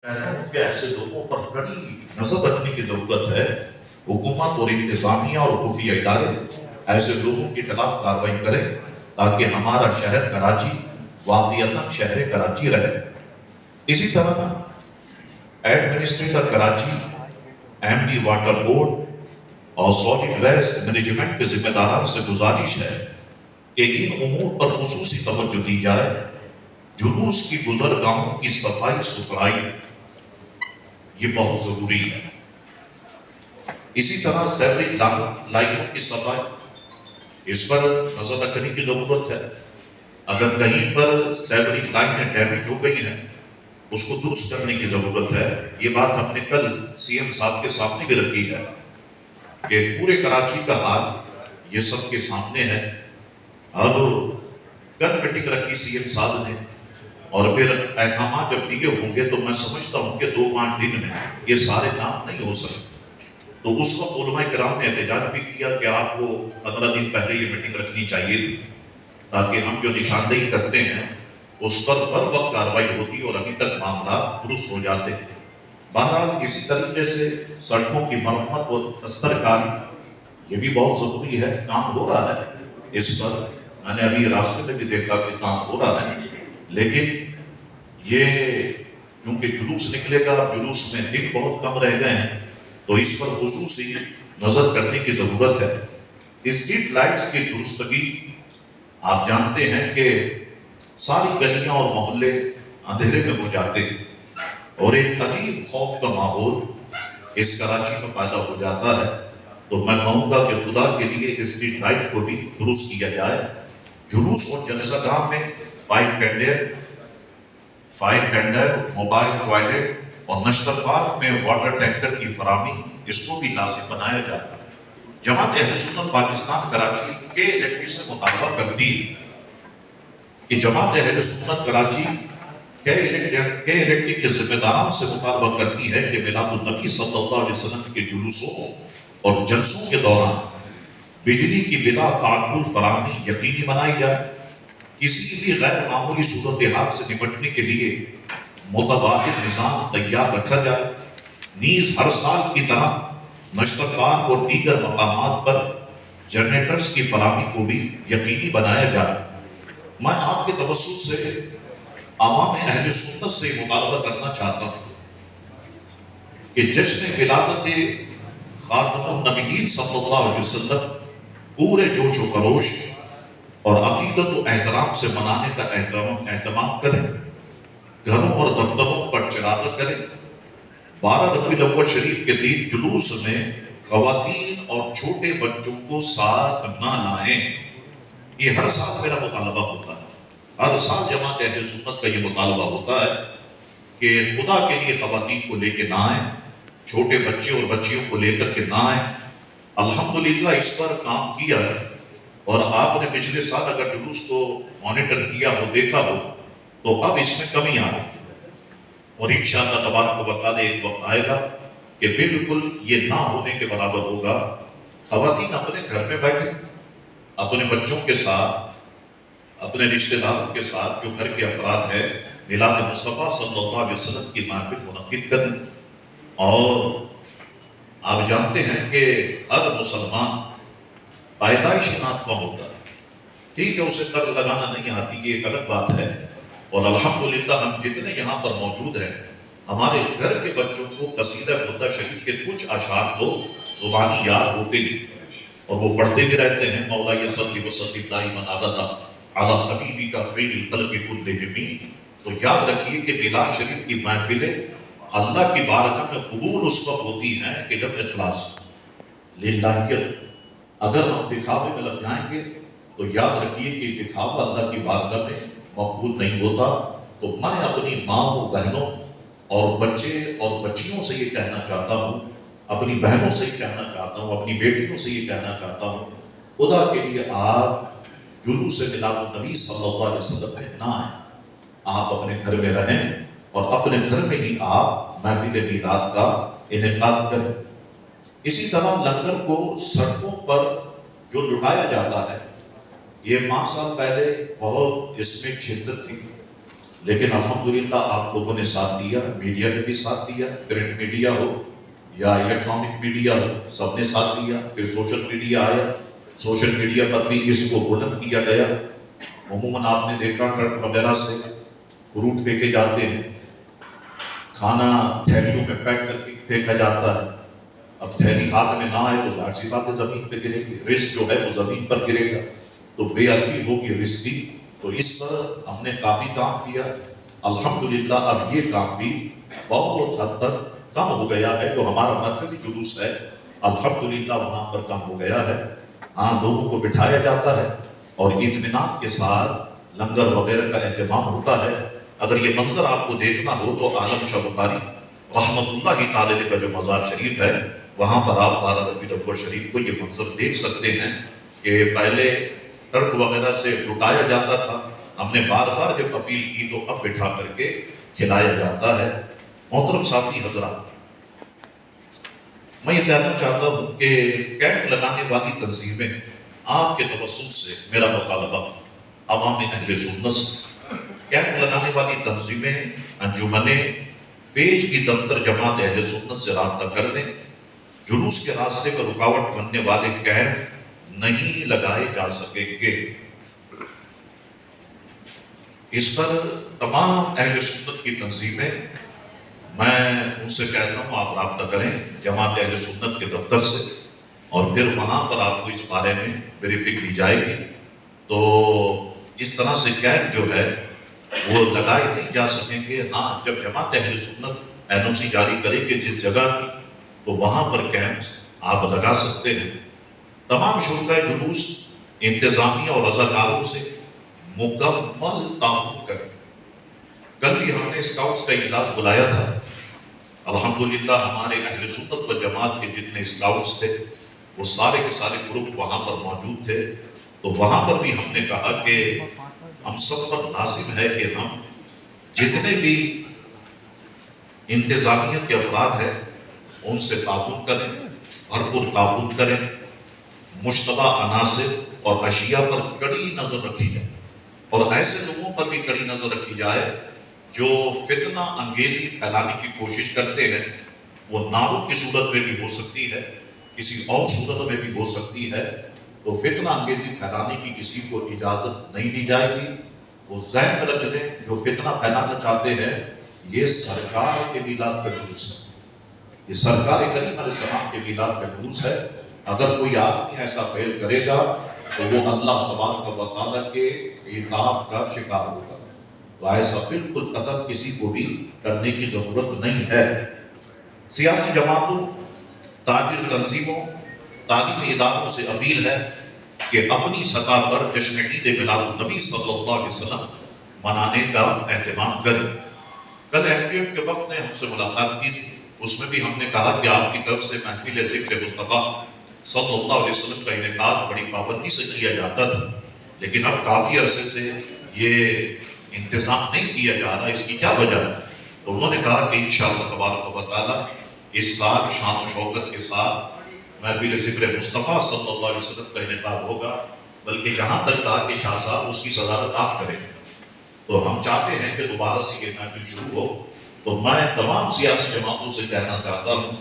کہتا ہوں کہ ایسے لوگوں پر کڑی نظر رکھنے کی ضرورت ہے۔ حکومت اور انتظامیہ اور خفیہ ادارے ایسے لوگوں کے خلاف کارروائی کریں تاکہ ہمارا شہر کراچی واقعتاً شہر کراچی رہے۔ اسی طرح administrator Karachi, M D water board اور سالڈ ویسٹ مینجمنٹ کے ذمہ داران سے گزارش ہے کہ ان امور پر خصوصی توجہ دی جائے۔ جلوس کی گزرگاہوں کی صفائی ستھرائی یہ بہت ضروری ہے۔ اسی طرح سیوریج لائنوں کی صفائی، اس پر نظر رکھنے کی ضرورت ہے۔ اگر کہیں پر سیوریج لائنیں ڈیمیج ہو گئی ہیں اس کو درست کرنے کی ضرورت ہے۔ یہ بات ہم نے کل سی ایم صاحب کے سامنے بھی رکھی ہے کہ پورے کراچی کا حال یہ سب کے سامنے ہے۔ اب کل میٹنگ رکھی سی ایم صاحب نے اور پھر احکامات جب دیے ہوں گے تو میں سمجھتا ہوں کہ 2-5 دن میں یہ سارے کام نہیں ہو سکتے۔ تو اس وقت علماء کرام نے احتجاج بھی کیا کہ آپ کو 15 دن پہلے یہ میٹنگ رکھنی چاہیے تھی تاکہ ہم جو نشاندہی کرتے ہیں اس پر بر وقت کارروائی ہوتی اور ابھی تک معاملات درست ہو جاتے۔ بہرحال اسی طریقے سے سڑکوں کی مرمت اور دسترکاری یہ بھی بہت ضروری ہے۔ کام ہو رہا ہے اس پر، میں نے ابھی راستے میں بھی دیکھا کہ کام ہو رہا ہے، لیکن یہ چونکہ جلوس نکلے گا، جلوس میں دن بہت کم رہ گئے ہیں تو اس پر خصوصی نظر کرنے کی ضرورت ہے۔ اسٹریٹ لائٹس کی درستگی، آپ جانتے ہیں کہ ساری گلیاں اور محلے اندھیرے میں ہو جاتے ہیں اور ایک عجیب خوف کا ماحول اس کراچی میں پیدا ہو جاتا ہے۔ تو میں کہوں گا کہ خدا کے لیے اسٹریٹ لائٹ کو بھی درست کیا جائے۔ جلوس اور جلسہ گاہ میں فائر ٹینڈر، موبائل ٹوائلٹ اور نشتر پارک میں واٹر ٹینکر کی فراہمی اس کو بھی لازم بنایا جائے۔ جماعت اہل سنت پاکستان کراچی کے الیکٹرک سے مطالبہ کرتی ہے کہ جماعت اہل سنت کراچی کے الیکٹرک کے ذمہ داران سے مطالبہ کرتی ہے کہ میلاد النبی صلی اللہ علیہ وسلم کے جلوسوں اور جلسوں کے دوران بجلی کی بلا تعطل فراہمی یقینی بنائی جائے۔ کسی بھی غیر معمولی صورتحال سے نمٹنے کے لیے متبادل نظام تیار رکھا جائے۔ نیز ہر سال کی طرح نشتر پارک اور دیگر مقامات پر جنریٹرز کی فراہمی کو بھی یقینی بنایا جائے۔ میں آپ کے توسط سے عوام اہل سنت سے مطالبہ کرنا چاہتا ہوں کہ جشن ولادت خاتم النبیین صلی اللہ علیہ وسلم پورے جوش و خروش اور عقیدت و احترام سے منانے کا اہتمام کریں۔ گھروں اور دفتروں پر چراغاں کریں۔ 12 ربیع الاول شریف کے دن جلوس میں خواتین اور چھوٹے بچوں کو ساتھ نہ لائیں۔ یہ ہر سال میرا مطالبہ ہوتا ہے، ہر سال جماعت اہل سنت کا یہ مطالبہ ہوتا ہے کہ خدا کے لیے خواتین کو لے کے نہ آئیں، چھوٹے بچے اور بچیوں کو لے کر کے نہ آئیں۔ الحمدللہ اس پر کام کیا ہے اور آپ نے پچھلے سال اگر جلوس کو مانیٹر کیا ہو، دیکھا ہو تو اب اس میں کمی آ رہی ہے اور انشاءاللہ تبارک و تعالی ایک وقت آئے گا کہ بالکل یہ نہ ہونے کے برابر ہوگا۔ خواتین اپنے گھر میں بیٹھیں، اپنے بچوں کے ساتھ، اپنے رشتہ داروں کے ساتھ جو گھر کے افراد ہیں، میلاد مصطفیٰ صلی اللہ علیہ وسلم کی محفل منعقد کریں۔ اور آپ جانتے ہیں کہ ہر مسلمان پیدائشی ناطقہ ہوتا ہے، ٹھیک ہے، اسے طرز لگانا نہیں آتی، یہ ایک الگ بات ہے۔ اور الحمدللہ ہم جتنے یہاں پر موجود ہیں ہمارے گھر کے بچوں کو قصیدہ بردہ شریف کے کچھ اشعار تو زبانی یاد ہوتے ہی اور وہ پڑھتے بھی رہتے ہیں۔ مولا صلی وسلم دائما ابدا علی حبیبک خیر الخلق کلہم۔ تو یاد رکھیے کہ میلاد شریف کی محفلیں اللہ کی بارگاہ میں قبول اس وقت ہوتی ہیں کہ جب اخلاص للہیت۔ اگر ہم دکھاوے میں لگ جائیں گے تو یاد رکھیے کہ دکھاوا اللہ کی بارگاہ میں مقبول نہیں ہوتا۔ تو میں اپنی ماں و بہنوں اور بچے اور بچیوں سے یہ کہنا چاہتا ہوں، اپنی بہنوں سے یہ کہنا چاہتا ہوں، اپنی بیٹیوں سے یہ کہنا چاہتا ہوں، خدا کے لیے آپ جلوس میلاد النبی صلی اللہ علیہ وسلم میں نہ آئیں۔ آپ اپنے گھر میں رہیں اور اپنے گھر میں ہی آپ محفل میلاد کا انعقاد کریں۔ اسی طرح لنگر کو سڑکوں پر جو لٹایا جاتا ہے، یہ 5 سال پہلے بہت اس میں شدت تھی، لیکن الحمدللہ آپ لوگوں نے ساتھ دیا، میڈیا نے بھی ساتھ دیا، پرنٹ میڈیا ہو یا الیکٹرانک میڈیا ہو، سب نے ساتھ دیا۔ پھر سوشل میڈیا آیا، سوشل میڈیا پر بھی اس کو بلند کیا گیا۔ عموماً آپ نے دیکھا ٹرک وغیرہ سے فروٹ پھینکے جاتے ہیں، کھانا تھیلیوں میں پیک کر کے پھینکا جاتا ہے۔ اب تھیلی ہاتھ میں نہ آئے تو ظاہر سی بات ہے زمین پہ گرے گی، رزق جو ہے وہ زمین پر گرے گا، تو بے ادبی ہوگی رزق کی۔ تو اس پر ہم نے کافی کام کیا۔ الحمدللہ اب یہ کام بھی بہت حد تک کم ہو گیا ہے۔ جو ہمارا مرکزی جلوس ہے الحمدللہ وہاں پر کم ہو گیا ہے۔ ہاں لوگوں کو بٹھایا جاتا ہے اور اطمینان کے ساتھ لنگر وغیرہ کا اہتمام ہوتا ہے۔ اگر یہ منظر آپ کو دیکھنا ہو تو عالم شاہ بخاری رحمت اللہ تعالی کا جو مزار شریف ہے وہاں پر آپ 12 ربیع الاول شریف کو یہ منظر دیکھ سکتے ہیں کہ پہلے ٹرک وغیرہ سے لٹایا جاتا تھا۔ ہم نے بار بار جب اپیل کی تو اب بٹھا کر کے کھلایا جاتا ہے۔ محترم ساتھی حضرات، میں یہ کہنا چاہتا ہوں کہ کیمپ لگانے والی تنظیمیں، آپ کے توسط سے میرا مطالبہ عوام اہل سنت سے، کیمپ لگانے والی تنظیمیں، انجمنیں پیش کی دفتر جماعت اہل سنت سے رابطہ کر لیں۔ جلوس کے راستے پر رکاوٹ بننے والے کیمپ نہیں لگائے جا سکیں گے۔ اس پر تمام اہل سنت کی تنظیمیں، میں ان سے کہتا ہوں آپ رابطہ کریں جماعت اہل سنت کے دفتر سے، اور پھر وہاں پر آپ کو اس بارے میں بریفنگ دی جائے گی۔ تو اس طرح سے کیمپ جو ہے وہ لگائے نہیں جا سکیں گے۔ ہاں جب جماعت اہل سنت NOC جاری کرے گی جس جگہ کی، تو وہاں پر کیمپس آپ لگا سکتے ہیں۔ تمام شرکاء جلوس انتظامیہ اور رضاکاروں سے مکمل تعاون کریں۔ کل بھی ہم نے اسکاؤٹس کا اجلاس بلایا تھا۔ الحمدللہ ہمارے اہل سنت و جماعت کے جتنے اسکاؤٹس تھے وہ سارے کے سارے گروپ وہاں پر موجود تھے۔ تو وہاں پر بھی ہم نے کہا کہ ہم سب پر لازم ہے کہ ہم جتنے بھی انتظامیہ کے افراد ہیں ان سے تعاون کریں، بھرپور تعاون کریں، مشتبہ عناصر اور اشیاء پر کڑی نظر رکھی جائے، اور ایسے لوگوں پر بھی کڑی نظر رکھی جائے جو فتنہ انگیزی پھیلانے کی کوشش کرتے ہیں۔ وہ نعروں کی صورت میں بھی ہو سکتی ہے، کسی اور صورت میں بھی ہو سکتی ہے۔ تو فتنہ انگیزی پھیلانے کی کسی کو اجازت نہیں دی جائے گی۔ وہ ذہن میں رکھ لیں جو فتنہ پھیلانا چاہتے ہیں یہ سرکار کے میلاد کا جلوس ہے، یہ سرکار کریم علیہ السلام کے میلاد کا جلوس ہے۔ اگر کوئی آدمی ایسا فعل کرے گا تو وہ اللہ تبارک و تعالیٰ کے عقاب کا شکار ہوگا۔ تو ایسا بالکل قطعاً کسی کو بھی کرنے کی ضرورت نہیں ہے۔ سیاسی جماعتوں، تاجر تنظیموں، تعلیمی اداروں سے اپیل ہے کہ اپنی سطح پر جشن عید میلاد النبی صلی اللہ علیہ وسلم منانے کا اہتمام کریں۔ کل MPM کے وفد نے ہم سے ملاقات کی تھی، اس میں بھی ہم نے کہا کہ آپ کی طرف سے محفل ذکر مصطفیٰ صلی اللہ علیہ وسلم کا انعقاد بڑی پابندی سے کیا جاتا تھا، لیکن اب کافی عرصے سے یہ انتظام نہیں کیا جا رہا، اس کی کیا وجہ ہے؟ تو انہوں نے کہا کہ انشاءاللہ تبارک و تعالیٰ اس سال شان و شوکت کے ساتھ محفل ذکر مصطفیٰ صلی اللہ علیہ وسلم کا انعقاد ہوگا، بلکہ یہاں تک کہا کہ شاہ صاحب اس کی صدارت آپ کریں۔ تو ہم چاہتے ہیں کہ دوبارہ سے یہ محفل شروع ہو۔ تو میں تمام سیاسی جماعتوں سے کہنا چاہتا ہوں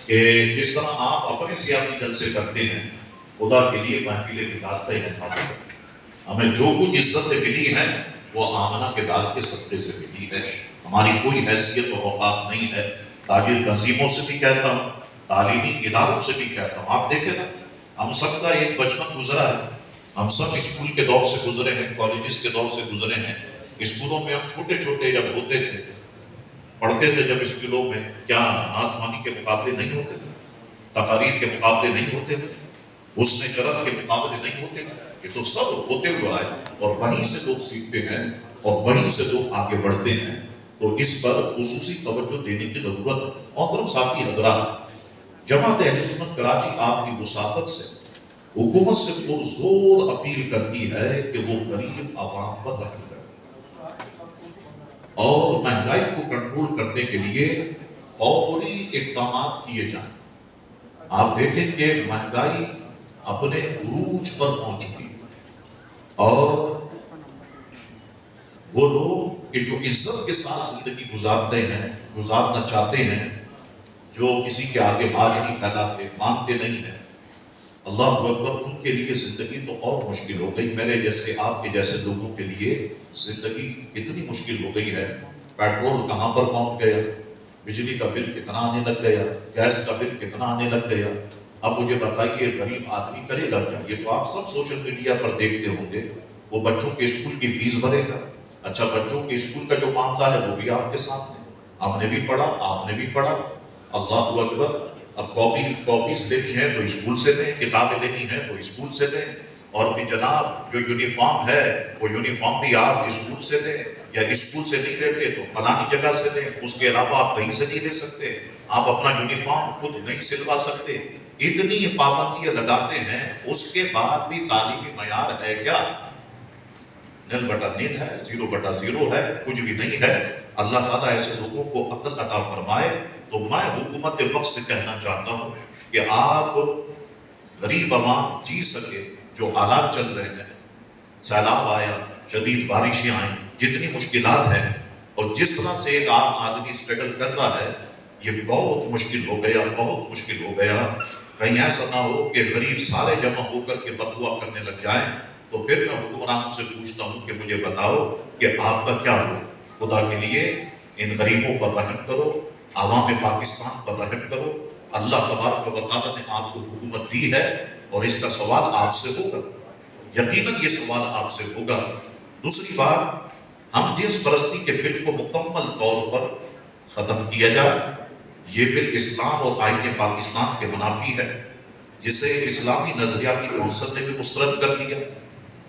کہ جس طرح آپ اپنے سیاسی جلسے کرتے ہیں، خدا کے لیے محفل میلاد کا انعقاد کریں۔ ہمیں جو کچھ عزتیں ملی ہیں وہ آمنہ کے داد کے صدقے سے ملی ہے، ہماری کوئی حیثیت و اوقات نہیں ہے۔ تاجر تنظیموں سے بھی کہتا ہوں، تعلیمی اداروں سے بھی کہتا ہوں، آپ دیکھیں نا ہم سب کا ایک بچپن گزرا ہے، ہم سب اسکول کے دور سے گزرے ہیں، کالجز کے دور سے گزرے ہیں۔ اسکولوں میں ہم چھوٹے چھوٹے جب ہوتے تھے، پڑھتے تھے، جب اسکولوں میں کیا نعت خوانی کے مقابلے نہیں ہوتے تھے، تقاریر کے مقابلے نہیں ہوتے تھے، حسن جرت کے مقابلے نہیں ہوتے تھے؟ یہ تو سب ہوتے ہوئے آئے اور وہیں سے لوگ سیکھتے ہیں اور وہیں سے لوگ آگے بڑھتے ہیں۔ تو اس پر خصوصی توجہ دینے کی ضرورت ہے۔ محترم ساتھی حضرات، جماعت اہل سنت کراچی آپ کی وساطت سے حکومت سے پرزور اپیل کرتی ہے کہ وہ غریب عوام پر رحم کرے اور مہنگائی کو کنٹرول کرنے کے لیے فوری اقدامات کیے جائیں۔ آپ دیکھیں کہ مہنگائی اپنے عروج پر پہنچ چکی ہے اور وہ لوگ کہ جو عزت کے ساتھ زندگی گزارنا چاہتے ہیں، جو کسی کے آگے ہاتھ نہیں پھیلاتے، مانتے نہیں ہیں، اللہ اکبر، ان کے لیے زندگی تو اور مشکل ہو گئی۔ میرے جیسے، آپ کے جیسے لوگوں کے لیے زندگی اتنی مشکل ہو گئی ہے، پیٹرول کہاں پر پہنچ گیا، بجلی کا بل کتنا آنے لگ گیا، گیس کا بل کتنا آنے لگ گیا۔ اب مجھے بتائیے غریب آدمی کرے گا کیا؟ یہ تو آپ سب سوشل میڈیا پر دیکھتے ہوں گے، وہ بچوں کے اسکول کی فیس بھرے گا۔ اچھا، بچوں کے اسکول کا جو معاملہ ہے وہ بھی آپ کے سامنے، ہم نے بھی پڑھا، آپ نے بھی پڑھا۔ اللہ اکبر، اب کاپیز لینی ہے تو اسکول سے دیں، کتابیں لینی ہے تو اسکول سے دیں، اور بھی جناب جو یونیفارم ہے وہ یونیفارم بھی آپ اسکول سے دیں، یا اسکول سے نہیں دیتے تو فلانی جگہ سے دیں، اس کے علاوہ آپ کہیں سے نہیں دے سکتے، آپ اپنا یونیفارم خود نہیں سلوا سکتے۔ اتنی پابندیاں لگاتے ہیں، اس کے بعد بھی تعلیمی معیار ہے کیا؟ نل بٹا نل ہے، 0/0 ہے، کچھ بھی نہیں ہے۔ اللہ تعالیٰ ایسے لوگوں کو عقل عطا فرمائے۔ تو میں حکومت وقت سے کہنا چاہتا ہوں کہ آپ غریب عوام جی سکے، جو حالات چل رہے ہیں، سیلاب آیا، شدید بارشیں آئیں، جتنی مشکلات ہیں، اور جس طرح سے ایک عام آدمی اسٹرگل کر رہا ہے، یہ بہت مشکل ہو گیا، بہت مشکل ہو گیا۔ کہیں ایسا نہ ہو کہ غریب سارے جمع ہو کر کے بدعا کرنے لگ جائیں۔ تو پھر میں حکمرانوں سے پوچھتا ہوں کہ مجھے بتاؤ کہ آپ کا کیا ہو؟ خدا کے لیے ان غریبوں پر رحم کرو، عوام پاکستان پر رحم کرو۔ اللہ تبارک و تعالیٰ نے آپ کو حکومت دی ہے، اور اس کا سوال آپ سے ہوگا، یقیناً یہ سوال آپ سے ہوگا۔ دوسری بات، ہم جنس پرستی کے بل کو مکمل طور پر ختم کیا جائے۔ یہ بل اسلام اور آئین پاکستان کے منافی ہے، جسے اسلامی نظریاتی کونسل نے بھی مسترد کر دیا۔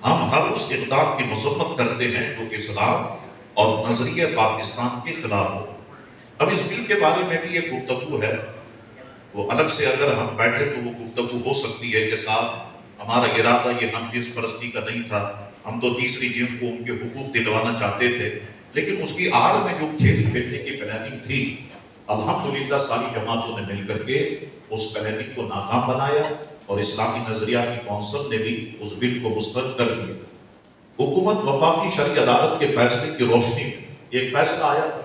ہم ہر اس اقدام کی مذمت کرتے ہیں جو اسلام اور نظریہ پاکستان کے خلاف ہو۔ اب اس بل کے بارے میں بھی ایک گفتگو ہے، وہ الگ سے اگر ہم بیٹھے تو وہ گفتگو ہو سکتی ہے کہ صاحب ہمارا ارادہ یہ ہم جنس پرستی کا نہیں تھا، ہم تو تیسری جنس کو ان کے حقوق دلوانا چاہتے تھے، لیکن اس کی آڑ میں جو کھیل کھیلنے کی پلاننگ تھی، الحمدللہ ساری جماعتوں نے مل کر کے اس پلاننگ کو ناکام بنایا، اور اسلامی نظریاتی کونسل نے بھی اس بل کو مسترد کر دیا۔ حکومت وفاقی شرعی عدالت کے فیصلے کی روشنی میں ایک فیصلہ آیا تھا،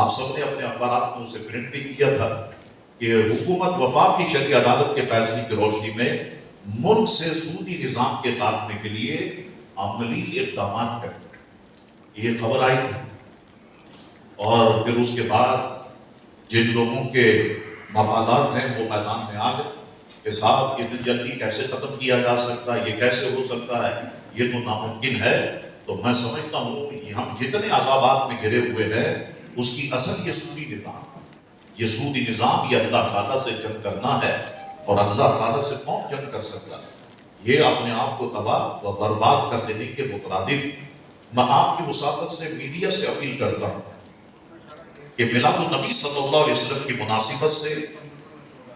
آپ سب نے اپنے اخبارات میں اسے پرنٹ بھی کیا تھا، کہ حکومت وفاقی شرعی عدالت کے فیصلے کی روشنی میں ملک سے سودی نظام کے خاتمے کے لیے عملی اقدامات کرے، یہ خبر آئی تھی۔ اور پھر اس کے بعد جن لوگوں کے مفادات ہیں وہ میدان میں آ گئے کہ صاحب اتنی جلدی کیسے ختم کیا جا سکتا ہے، یہ کیسے ہو سکتا ہے، یہ تو ناممکن ہے۔ تو میں سمجھتا ہوں کہ ہم جتنے عذابات میں گھرے ہوئے ہیں، اس کی اصل یہ سودی نظام، یہ سودی نظام، یہ اللہ تعالیٰ سے جنگ کرنا ہے، اور اللہ تعالیٰ سے کون جنگ کر سکتا ہے؟ یہ اپنے آپ کو تباہ و برباد کر دینے کے مترادف۔ میں آپ کی وساطت سے میڈیا سے اپیل کرتا ہوں کہ میلاد النبی صلی اللہ علیہ وسلم کی مناسبت سے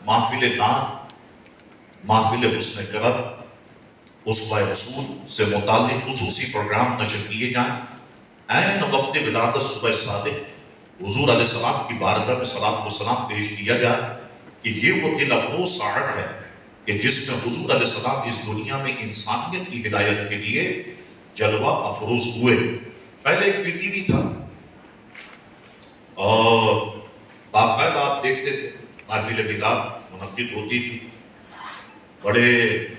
محفل نعت، محفل حسن کرم، اسوہ رسول سے متعلق خصوصی پروگرام نشر کیے جائیں۔ عین وقت ولادت صبح صادق حضور علیہ السلام کی بارگاہ میں صلاۃ و سلام پیش کیا جائے کہ یہ وہ دل افروز ساعت ہے کہ جس میں حضور علیہ السلام اس دنیا میں انسانیت کی ہدایت کے لیے جلوہ افروز ہوئے۔ پہلے ایک پی ٹی وی تھا، اور باقاعدہ آپ دیکھتے تھے محفل میلاد منعقد ہوتی تھی، بڑے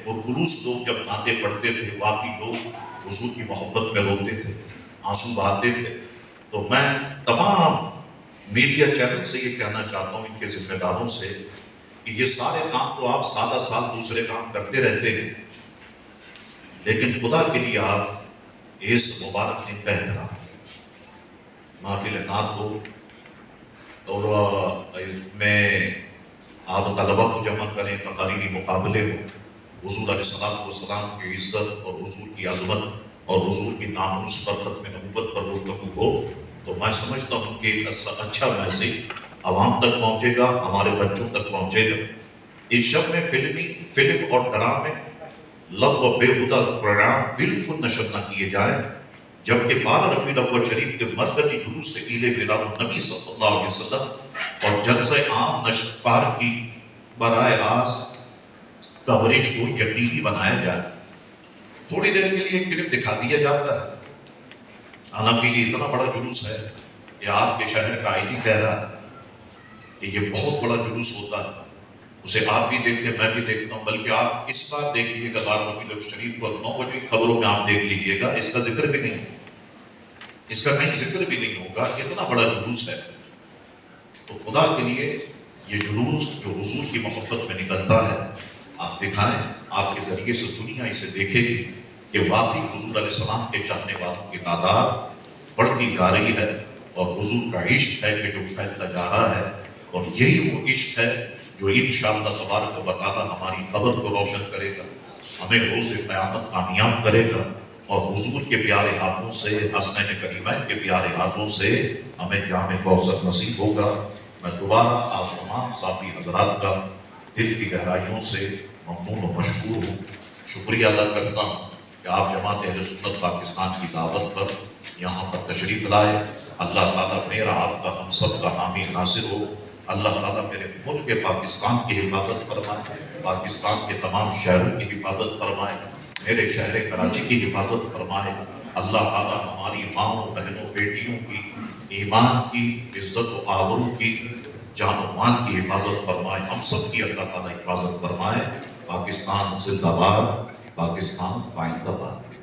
پرخلوص لوگ جب نعتیں پڑھتے تھے، واقعی لوگ حضور کی محبت میں روتے تھے، آنسو بہاتے تھے۔ تو میں تمام میڈیا چینل سے یہ کہنا چاہتا ہوں، ان کے ذمہ داروں سے، کہ یہ سارے کام تو آپ سالہ سال دوسرے کام کرتے رہتے ہیں، لیکن خدا کے لیے آپ اس مبارک دن پہ احترام محفل نعت ہو، اور میں آپ طلبہ کو جمع کریں، تقاریری مقابلے ہو، حضور علیہ السلام کی عزت اور حضور کی عظمت اور حضور کی ناموس پر، ختم نبوت پر گفتگو ہو، تو میں سمجھتا ہوں کہ اچھا میسیج عوام تک پہنچے گا، ہمارے بچوں تک پہنچے گا۔ اس شب میں فلم اور ڈرامے، لغو و بےہودہ پروگرام بالکل نشر نہ کیے جائیں، جبکہ 12 ربیع الاول شریف کے مرکزی جلوس سے عید میلاد النبی صلی اللہ علیہ وسلم اور جلسہ عام نشر پار کی براہ راست کوریج کو یقینی بنایا جائے۔ تھوڑی دیر کے لیے ایک کلپ دکھا دیا جاتا ہے، حالانکہ یہ اتنا بڑا جلوس ہے کہ آپ کے شہر کا آئی جی کہہ رہا ہے کہ یہ بہت بڑا جلوس ہوتا ہے، اسے آپ بھی دیکھتے میں بھی دیکھتا ہوں، بلکہ آپ اس بار دیکھیے گا 12 ربیع شریف کو 9 بجے کی خبروں میں آپ دیکھ لیجیے گا، اس کا ذکر بھی نہیں، اس کا کہیں ذکر بھی نہیں ہوگا، اتنا بڑا جلوس ہے۔ تو خدا کے لیے یہ جلوس جو حضور کی محبت میں نکلتا ہے، آپ دکھائیں، آپ کے ذریعے سے دنیا اسے دیکھے گی کہ واقعی حضور علیہ السلام کے چاہنے والوں کی تعداد بڑھتی جا رہی ہے، اور حضور کا عشق ہے کہ جو پھیلتا جا رہا ہے، اور یہی وہ عشق ہے جو انشاءاللہ تبارک و تعالی ہماری قبر کو روشن کرے گا، ہمیں روز قیامت کامیاب کرے گا، اور حضور کے پیارے ہاتھوں سے، حسنین کریمین کے پیارے ہاتھوں سے ہمیں جام کوثر نصیب ہوگا۔ میں دوبارہ آپ تمام صافی حضرات کا دل کی گہرائیوں سے ممنون و مشکور ہوں، شکریہ ادا کرتا ہوں کہ آپ جماعت اہل سنت پاکستان کی دعوت پر یہاں پر تشریف لائے۔ اللہ تعالیٰ میرا آپ کا ہم سب کا حامی ناصر ہو، اللہ تعالیٰ میرے ملک پاکستان کی حفاظت فرمائے، پاکستان کے تمام شہروں کی حفاظت فرمائے، میرے شہر کراچی کی حفاظت فرمائے، اللہ تعالیٰ ہماری ماں بہنوں بیٹیوں کی ایمان کی، عزت و آبرو کی، جان و مال کی حفاظت فرمائے، ہم سب کی اللہ تعالیٰ حفاظت فرمائے۔ پاکستان زندہ باد، پاکستان پائندہ باد۔